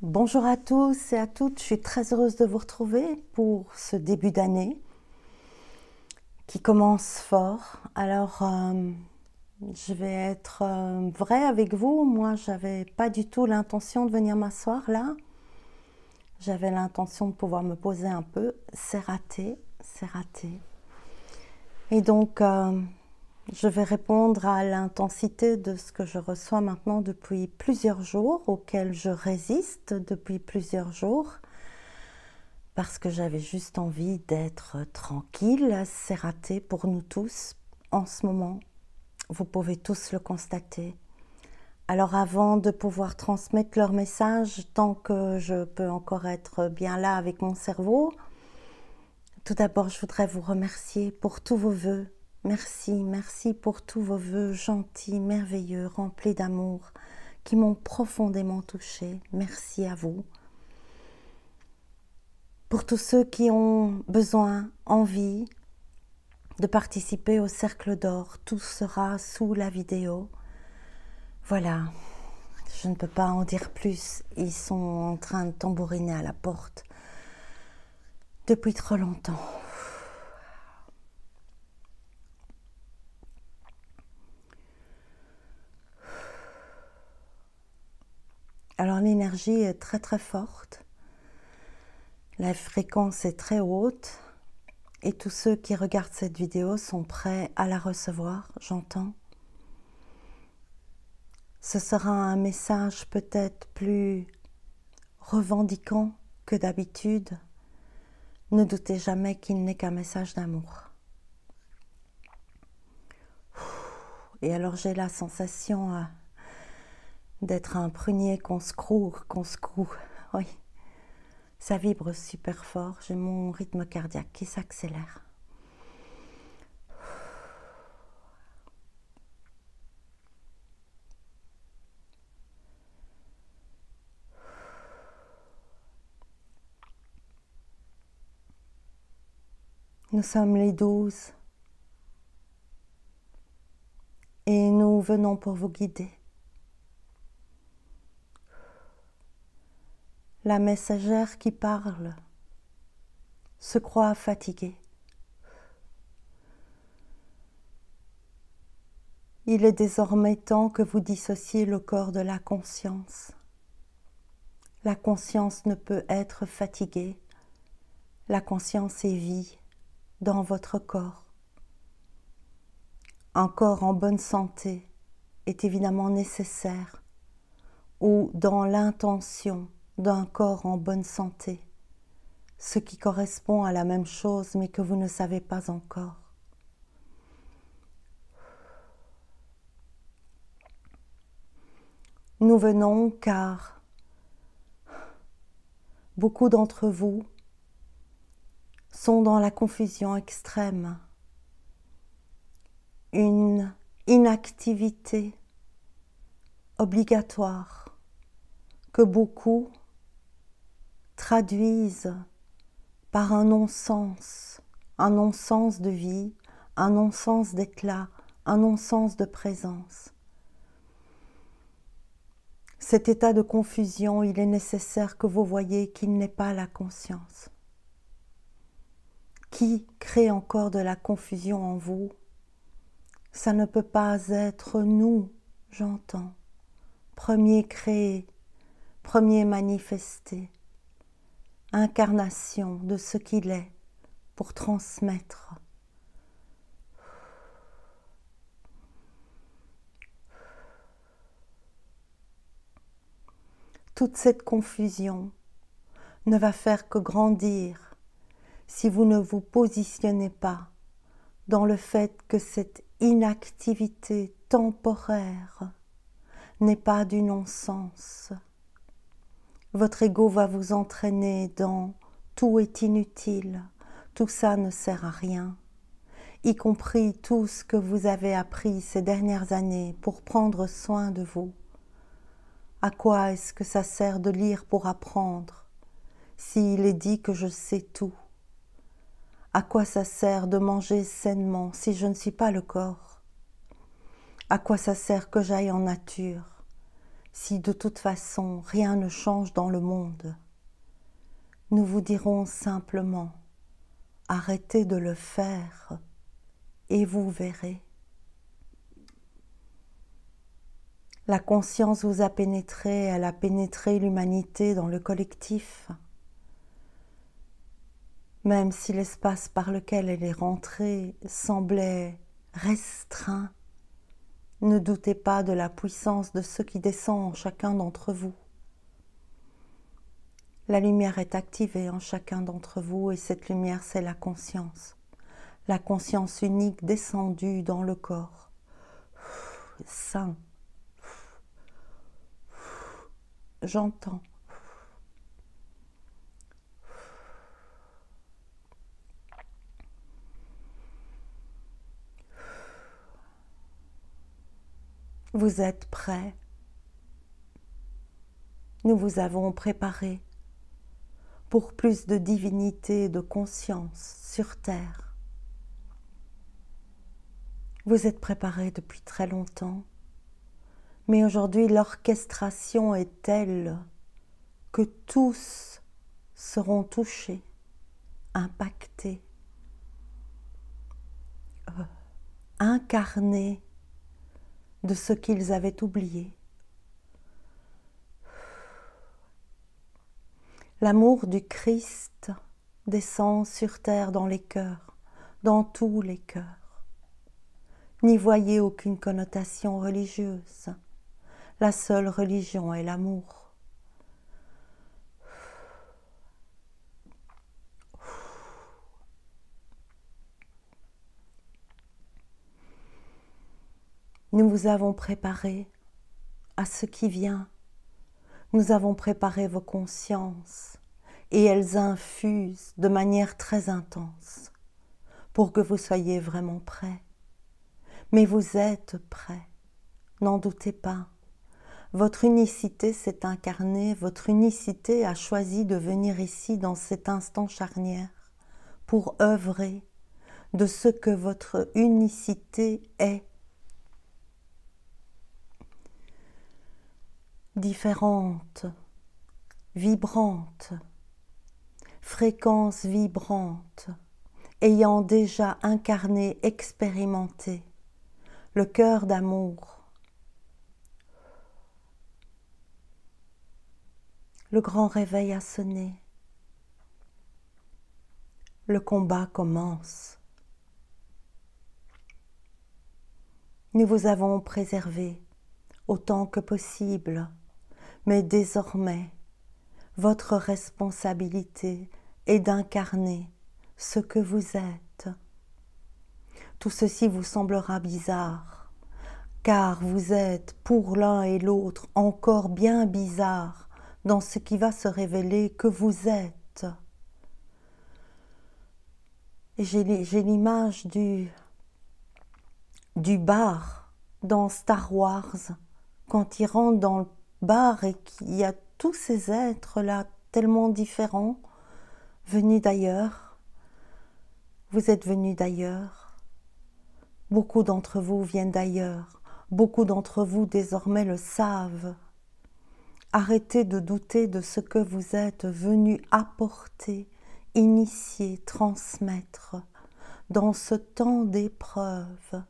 Bonjour à tous et à toutes, je suis très heureuse de vous retrouver pour ce début d'année qui commence fort. Alors, je vais être vraie avec vous, moi j'avais pas du tout l'intention de venir m'asseoir là. J'avais l'intention de pouvoir me poser un peu, c'est raté, c'est raté. Et donc, je vais répondre à l'intensité de ce que je reçois maintenant depuis plusieurs jours, auquel je résiste depuis plusieurs jours, parce que j'avais juste envie d'être tranquille. C'est raté pour nous tous en ce moment. Vous pouvez tous le constater. Alors avant de pouvoir transmettre leur message, tant que je peux encore être bien là avec mon cerveau, tout d'abord je voudrais vous remercier pour tous vos vœux. Merci, merci pour tous vos vœux gentils, merveilleux, remplis d'amour, qui m'ont profondément touchée. Merci à vous. Pour tous ceux qui ont besoin, envie de participer au Cercle d'Or, tout sera sous la vidéo. Voilà, je ne peux pas en dire plus. Ils sont en train de tambouriner à la porte depuis trop longtemps. Alors l'énergie est très très forte, la fréquence est très haute et tous ceux qui regardent cette vidéo sont prêts à la recevoir, j'entends. Ce sera un message peut-être plus revendiquant que d'habitude. Ne doutez jamais qu'il n'est qu'un message d'amour. Et alors j'ai la sensation d'être un prunier qu'on secoue. Oui, ça vibre super fort. J'ai mon rythme cardiaque qui s'accélère. Nous sommes les 12 et nous venons pour vous guider. La messagère qui parle se croit fatiguée. Il est désormais temps que vous dissociez le corps de la conscience. La conscience ne peut être fatiguée. La conscience est vie dans votre corps. Un corps en bonne santé est évidemment nécessaire, ou dans l'intention d'un corps en bonne santé, ce qui correspond à la même chose mais que vous ne savez pas encore. Nous venons car beaucoup d'entre vous sont dans la confusion extrême, une inactivité obligatoire que beaucoup traduisent par un non-sens de vie, un non-sens d'éclat, un non-sens de présence. Cet état de confusion, il est nécessaire que vous voyez qu'il n'est pas la conscience. Qui crée encore de la confusion en vous? Ça ne peut pas être nous, j'entends. Premier créé, premier manifesté, incarnation de ce qu'il est pour transmettre. Toute cette confusion ne va faire que grandir si vous ne vous positionnez pas dans le fait que cette inactivité temporaire n'est pas du non-sens. Votre ego va vous entraîner dans « tout est inutile », tout ça ne sert à rien, y compris tout ce que vous avez appris ces dernières années pour prendre soin de vous. À quoi est-ce que ça sert de lire pour apprendre s'il est dit que je sais tout? À quoi ça sert de manger sainement si je ne suis pas le corps? À quoi ça sert que j'aille en nature Si de toute façon rien ne change dans le monde, nous vous dirons simplement, arrêtez de le faire et vous verrez. La conscience vous a pénétré, elle a pénétré l'humanité dans le collectif. Même si l'espace par lequel elle est rentrée semblait restreint, ne doutez pas de la puissance de ce qui descend en chacun d'entre vous. La lumière est activée en chacun d'entre vous et cette lumière, c'est la conscience unique descendue dans le corps, sain. J'entends. Vous êtes prêts. Nous vous avons préparé pour plus de divinité et de conscience sur terre. Vous êtes préparés depuis très longtemps, mais aujourd'hui l'orchestration est telle que tous seront touchés, impactés, incarnés de ce qu'ils avaient oublié. L'amour du Christ descend sur terre dans les cœurs, dans tous les cœurs. N'y voyez aucune connotation religieuse. La seule religion est l'amour. Nous vous avons préparé à ce qui vient. Nous avons préparé vos consciences et elles infusent de manière très intense pour que vous soyez vraiment prêts. Mais vous êtes prêts, n'en doutez pas. Votre unicité s'est incarnée, votre unicité a choisi de venir ici dans cet instant charnière pour œuvrer de ce que votre unicité est. Différente, vibrante, fréquence vibrante, ayant déjà incarné, expérimenté le cœur d'amour, le grand réveil a sonné, le combat commence. Nous vous avons préservé autant que possible, mais désormais, votre responsabilité est d'incarner ce que vous êtes. Tout ceci vous semblera bizarre, car vous êtes pour l'un et l'autre encore bien bizarre dans ce qui va se révéler que vous êtes. Et j'ai l'image du bar dans Star Wars, quand il rentre dans le bar et qu'il y a tous ces êtres-là tellement différents, venus d'ailleurs. Vous êtes venus d'ailleurs. Beaucoup d'entre vous viennent d'ailleurs. Beaucoup d'entre vous désormais le savent. Arrêtez de douter de ce que vous êtes venus apporter, initier, transmettre dans ce temps d'épreuve.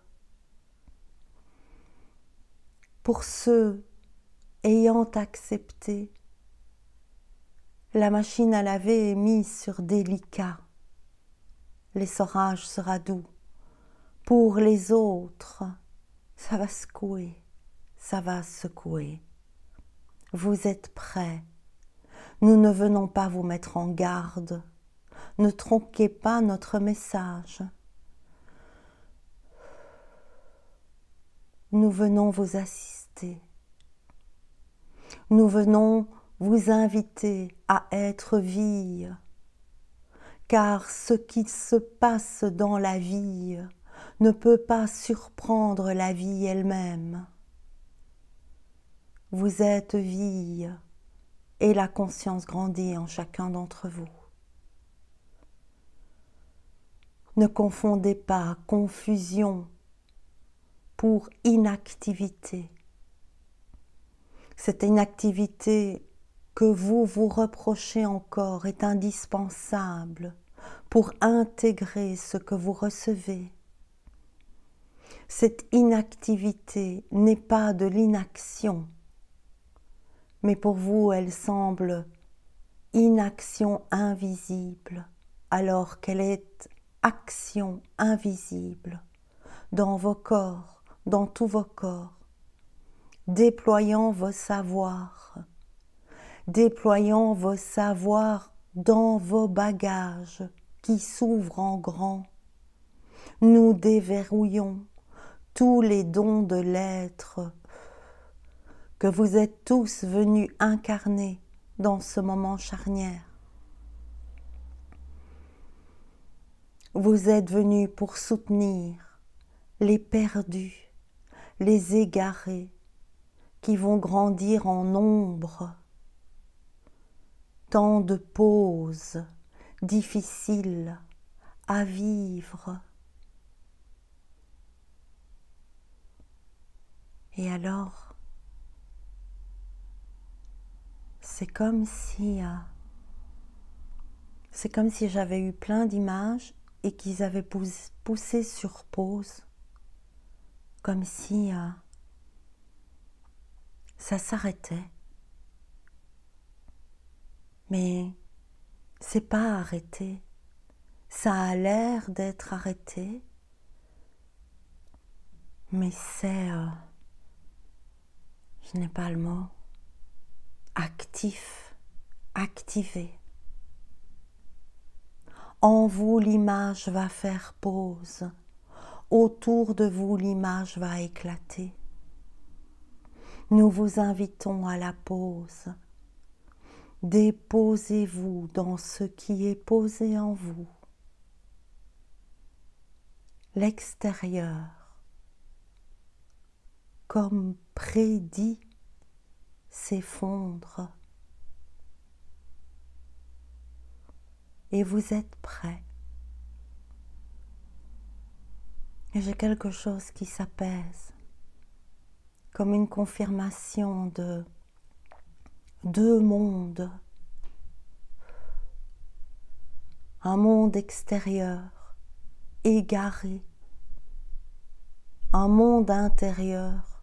Pour ceux ayant accepté, la machine à laver est mise sur délicat. L'essorage sera doux. Pour les autres, ça va secouer, ça va secouer. Vous êtes prêts. Nous ne venons pas vous mettre en garde. Ne tronquez pas notre message. Nous venons vous assister. Nous venons vous inviter à être vie, car ce qui se passe dans la vie ne peut pas surprendre la vie elle-même. Vous êtes vie et la conscience grandit en chacun d'entre vous. Ne confondez pas confusion pour inactivité. Cette inactivité que vous vous reprochez encore est indispensable pour intégrer ce que vous recevez. Cette inactivité n'est pas de l'inaction, mais pour vous, elle semble inaction invisible, alors qu'elle est action invisible dans vos corps, dans tous vos corps, déployant vos savoirs dans vos bagages qui s'ouvrent en grand. Nous déverrouillons tous les dons de l'être que vous êtes tous venus incarner dans ce moment charnière. Vous êtes venus pour soutenir les perdus, les égarés qui vont grandir en nombre. Tant de pauses difficiles à vivre. Et alors, c'est comme si j'avais eu plein d'images et qu'ils avaient poussé sur pause, comme si ça s'arrêtait. Mais c'est pas arrêté. Ça a l'air d'être arrêté, mais c'est, je n'ai pas le mot, actif, activé. En vous, l'image va faire pause. Autour de vous, l'image va éclater. Nous vous invitons à la pause. Déposez-vous dans ce qui est posé en vous. L'extérieur, comme prédit, s'effondre. Et vous êtes prêts. Et j'ai quelque chose qui s'apaise, comme une confirmation de deux mondes. Un monde extérieur, égaré. Un monde intérieur,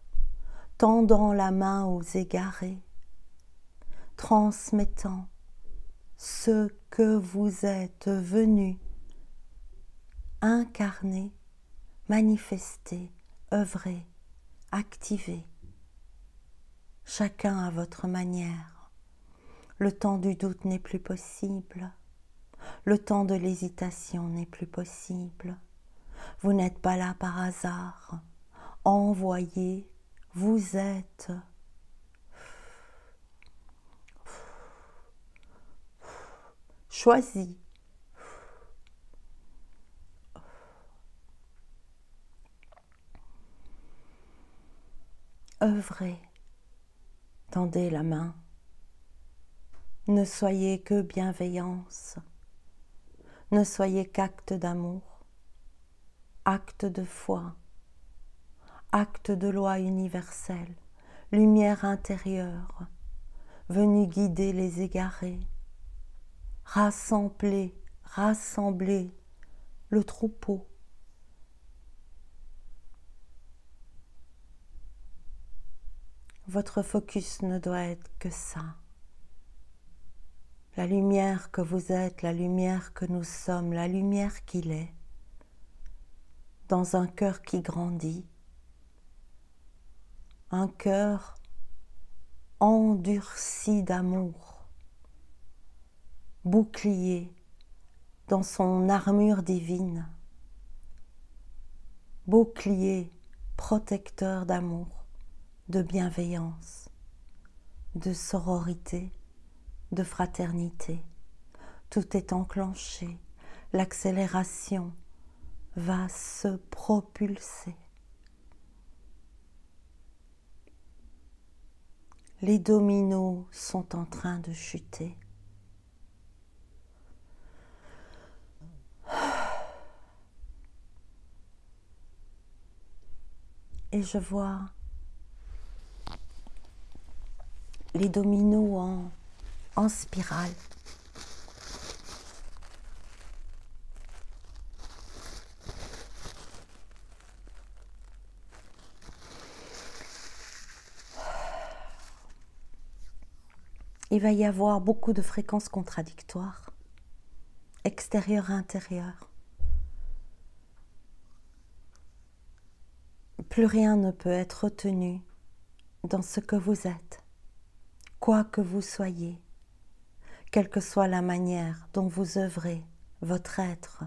tendant la main aux égarés, transmettant ce que vous êtes venus incarner, manifester, œuvrer, activer, chacun à votre manière. Le temps du doute n'est plus possible, le temps de l'hésitation n'est plus possible. Vous n'êtes pas là par hasard, envoyé, vous êtes. Choisi. Œuvrez, tendez la main. Ne soyez que bienveillance, ne soyez qu'acte d'amour, acte de foi, acte de loi universelle, lumière intérieure, venue guider les égarés, rassembler le troupeau. Votre focus ne doit être que ça. La lumière que vous êtes, la lumière que nous sommes, la lumière qu'il est, dans un cœur qui grandit, un cœur endurci d'amour, bouclier dans son armure divine, bouclier protecteur d'amour, de bienveillance, de sororité, de fraternité. Tout est enclenché, l'accélération va se propulser. Les dominos sont en train de chuter. Et je vois les dominos en spirale. Il va y avoir beaucoup de fréquences contradictoires, extérieures et intérieures. Plus rien ne peut être retenu dans ce que vous êtes, quoi que vous soyez, quelle que soit la manière dont vous œuvrez, votre être,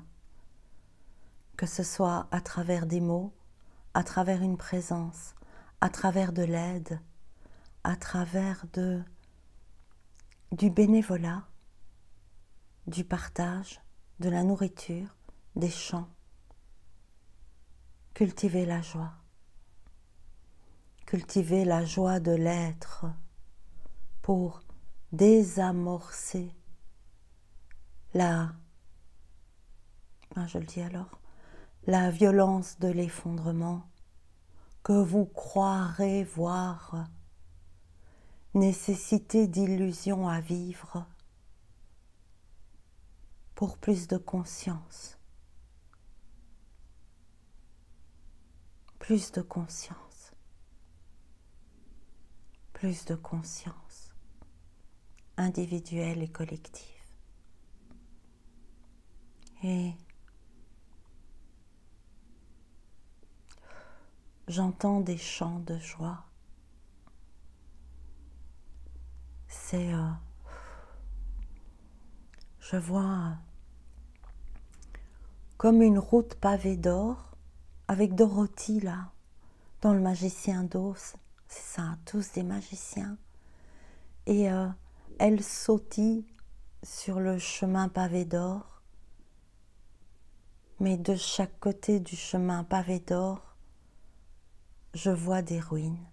que ce soit à travers des mots, à travers une présence, à travers de l'aide, à travers du bénévolat, du partage, de la nourriture, des chants. Cultivez la joie. Cultivez la joie de l'être pour désamorcer je le dis alors, la violence de l'effondrement que vous croirez voir, nécessité d'illusions à vivre pour plus de conscience. Plus de conscience. Plus de conscience, individuelle et collective. Et j'entends des chants de joie. Je vois comme une route pavée d'or, avec Dorothy là, dans Le Magicien d'Oz. C'est ça, tous des magiciens. Et elle sautille sur le chemin pavé d'or. Mais de chaque côté du chemin pavé d'or, je vois des ruines.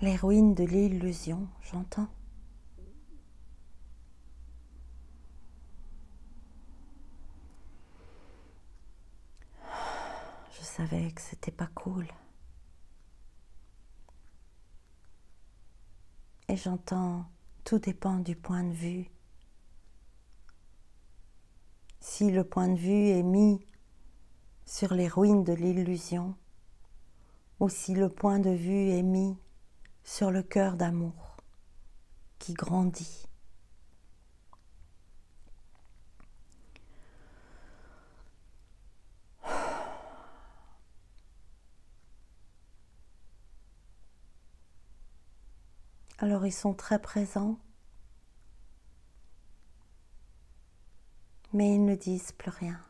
Les ruines de l'illusion, j'entends. Je savais que c'était pas cool. Et j'entends, tout dépend du point de vue. Si le point de vue est mis sur les ruines de l'illusion, ou si le point de vue est mis sur le cœur d'amour qui grandit. Alors ils sont très présents, mais ils ne disent plus rien.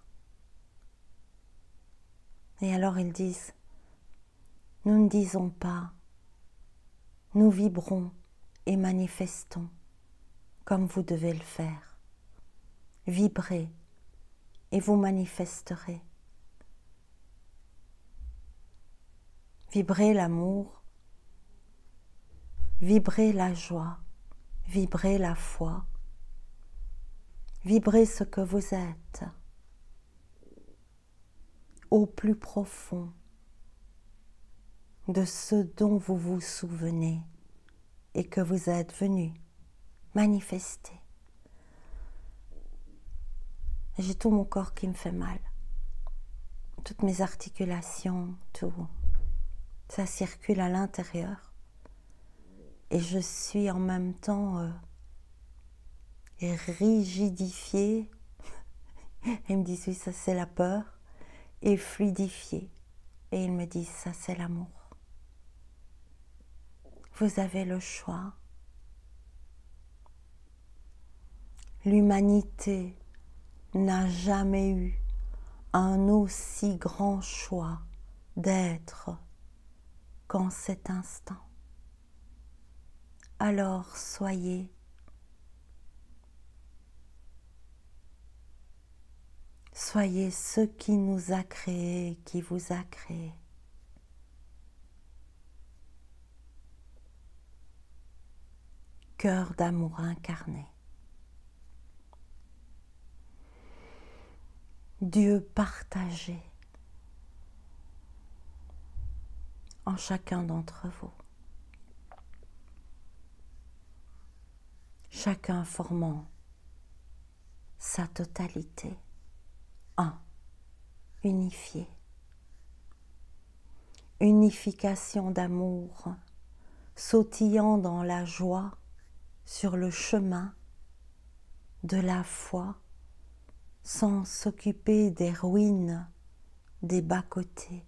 Et alors ils disent, nous ne disons pas, nous vibrons et manifestons comme vous devez le faire. Vibrez et vous manifesterez. Vibrez l'amour, vibrez la joie, vibrez la foi, vibrez ce que vous êtes au plus profond de ce dont vous vous souvenez et que vous êtes venu manifester. J'ai tout mon corps qui me fait mal, toutes mes articulations, tout. Ça circule à l'intérieur et je suis en même temps rigidifiée. Ils me disent oui, ça c'est la peur, et fluidifiée. Et ils me disent ça c'est l'amour. Vous avez le choix. L'humanité n'a jamais eu un aussi grand choix d'être qu'en cet instant. Alors soyez ce qui nous a créés, qui vous a créés. Cœur d'amour incarné. Dieu partagé en chacun d'entre vous. Chacun formant sa totalité, un, unifié. Unification d'amour, sautillant dans la joie sur le chemin de la foi, sans s'occuper des ruines, des bas-côtés.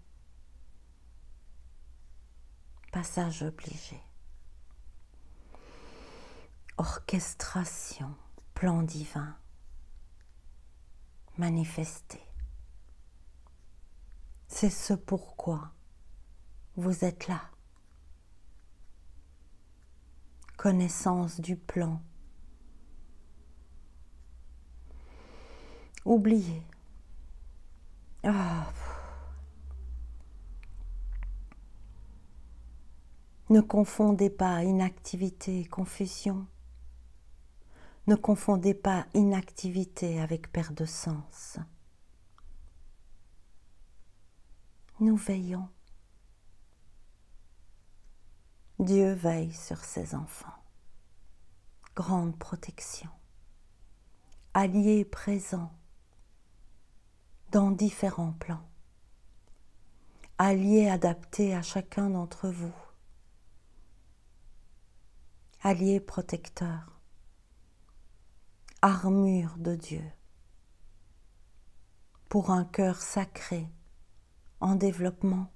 Passage obligé. Orchestration, plan divin, manifesté. C'est ce pourquoi vous êtes là. Connaissance du plan. Oubliez. Ne confondez pas inactivité et confusion. Ne confondez pas inactivité avec perte de sens. Nous veillons. Dieu veille sur ses enfants. Grande protection. Allié présent dans différents plans. Allié adapté à chacun d'entre vous. Allié protecteur. Armure de Dieu. Pour un cœur sacré en développement.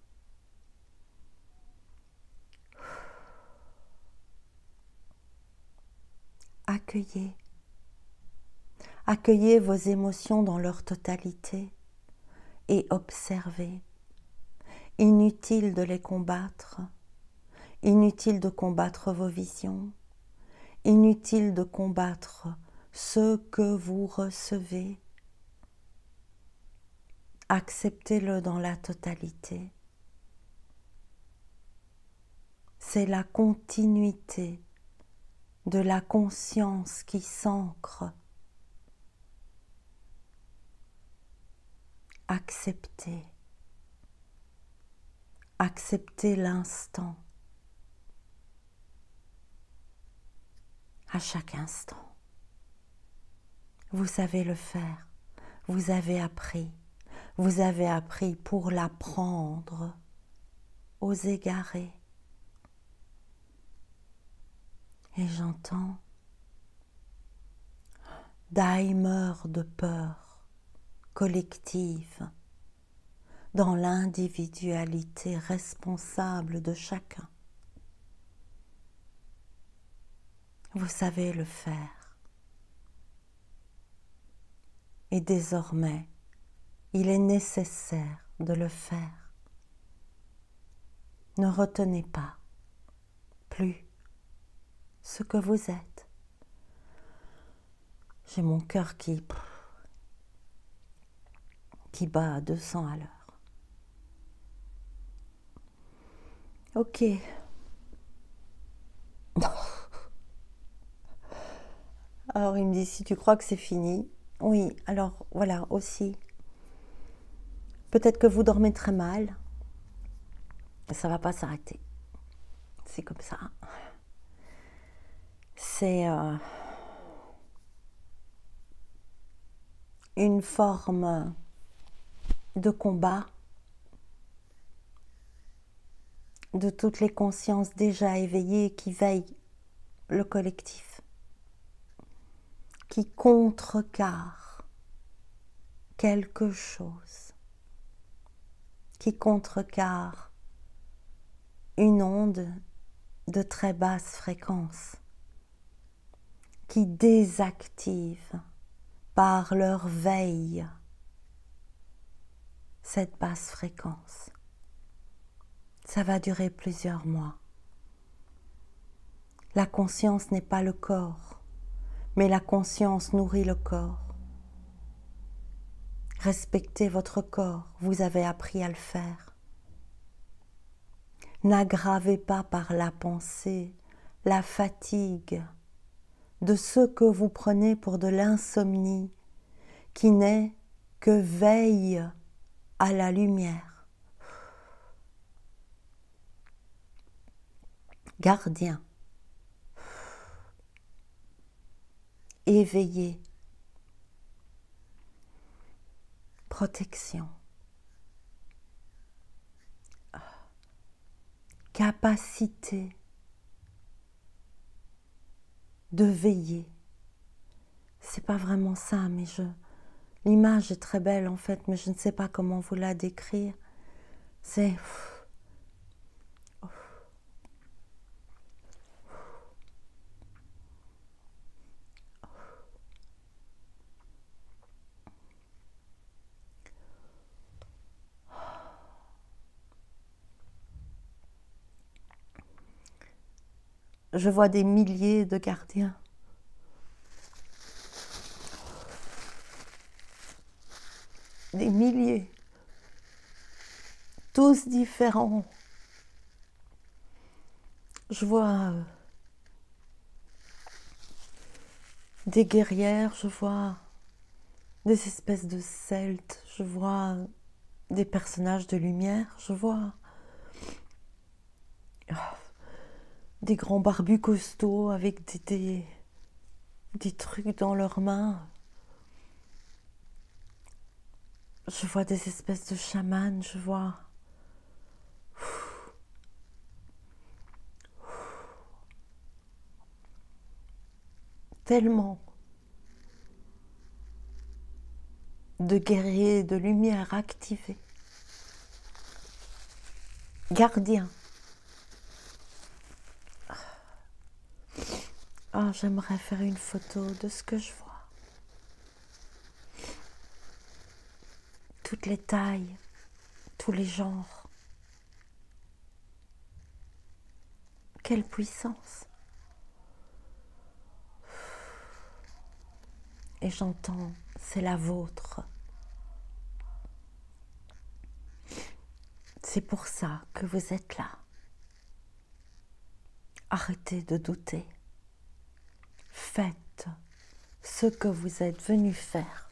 Accueillez. Accueillez vos émotions dans leur totalité et observez. Inutile de les combattre. Inutile de combattre vos visions. Inutile de combattre ce que vous recevez. Acceptez-le dans la totalité. C'est la continuité de la conscience qui s'ancre. Acceptez. Acceptez l'instant. À chaque instant. Vous savez le faire. Vous avez appris. Vous avez appris pour l'apprendre aux égarés. Et j'entends d'Heimer de peur collective dans l'individualité responsable de chacun. Vous savez le faire. Et désormais, il est nécessaire de le faire. Ne retenez pas plus ce que vous êtes. J'ai mon cœur qui bat à 200 à l'heure. Ok. Alors il me dit, si tu crois que c'est fini, oui, alors voilà aussi. Peut-être que vous dormez très mal, ça ne va pas s'arrêter. C'est comme ça. C'est une forme de combat de toutes les consciences déjà éveillées qui veillent le collectif, qui contrecarre quelque chose, qui contrecarre une onde de très basse fréquence, qui désactive par leur veille cette basse fréquence. Ça va durer plusieurs mois. La conscience n'est pas le corps, mais la conscience nourrit le corps. Respectez votre corps, vous avez appris à le faire. N'aggravez pas par la pensée la fatigue de ce que vous prenez pour de l'insomnie, qui n'est que veille à la lumière. Gardien, éveillé, protection, capacité de veiller. C'est pas vraiment ça, mais l'image est très belle en fait, mais je ne sais pas comment vous la décrire. C'est je vois des milliers de gardiens. Des milliers. Tous différents. Je vois des guerrières, je vois des espèces de celtes, je vois des personnages de lumière, je vois des grands barbus costauds avec des trucs dans leurs mains. Je vois des espèces de chamans, je vois tellement de guerriers de lumière activés, gardiens. Ah, j'aimerais faire une photo de ce que je vois. Toutes les tailles, tous les genres. Quelle puissance! Et j'entends, c'est la vôtre. C'est pour ça que vous êtes là. Arrêtez de douter. Faites ce que vous êtes venu faire.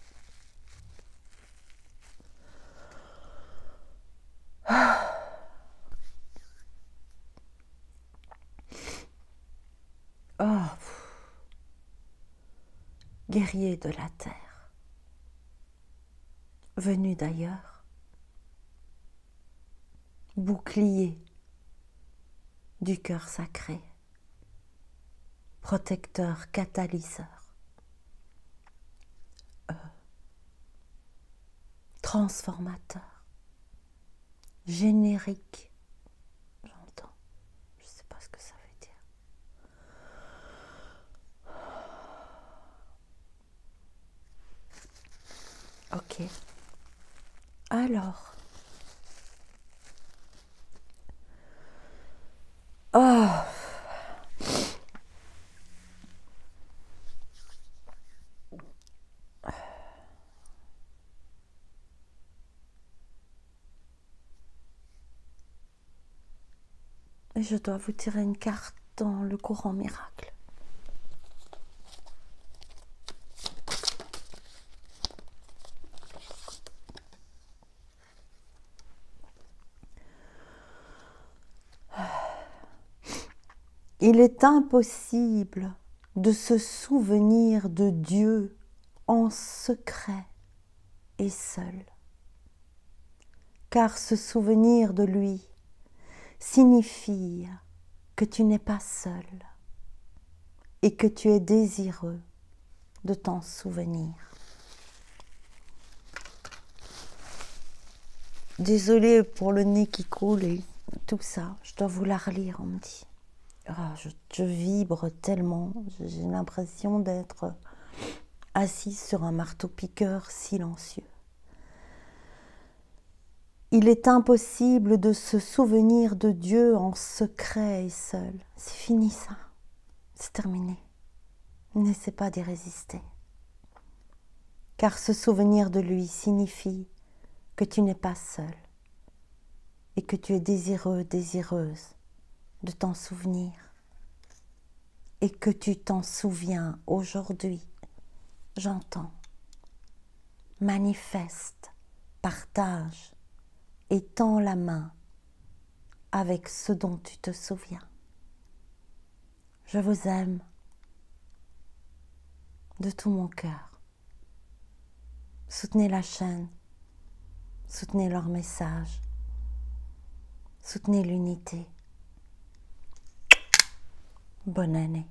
Oh, guerrier de la terre, venu d'ailleurs, bouclier du cœur sacré, protecteur, catalyseur, transformateur, générique. J'entends, je ne sais pas ce que ça veut dire. Ok. Alors. Oh. Et je dois vous tirer une carte dans le courant miracle. Il est impossible de se souvenir de Dieu en secret et seul, car se souvenir de lui signifie que tu n'es pas seul et que tu es désireux de t'en souvenir. Désolée pour le nez qui coule et tout ça, je dois vous la relire, on me dit. Ah, je vibre tellement, j'ai l'impression d'être assise sur un marteau-piqueur silencieux. Il est impossible de se souvenir de Dieu en secret et seul. C'est fini ça, c'est terminé. N'essaie pas d'y résister. Car se souvenir de lui signifie que tu n'es pas seul et que tu es désireux, désireuse de t'en souvenir et que tu t'en souviens aujourd'hui. J'entends. Manifeste, partage et tends la main avec ce dont tu te souviens. Je vous aime de tout mon cœur. Soutenez la chaîne, soutenez leur message, soutenez l'unité. Bonne année.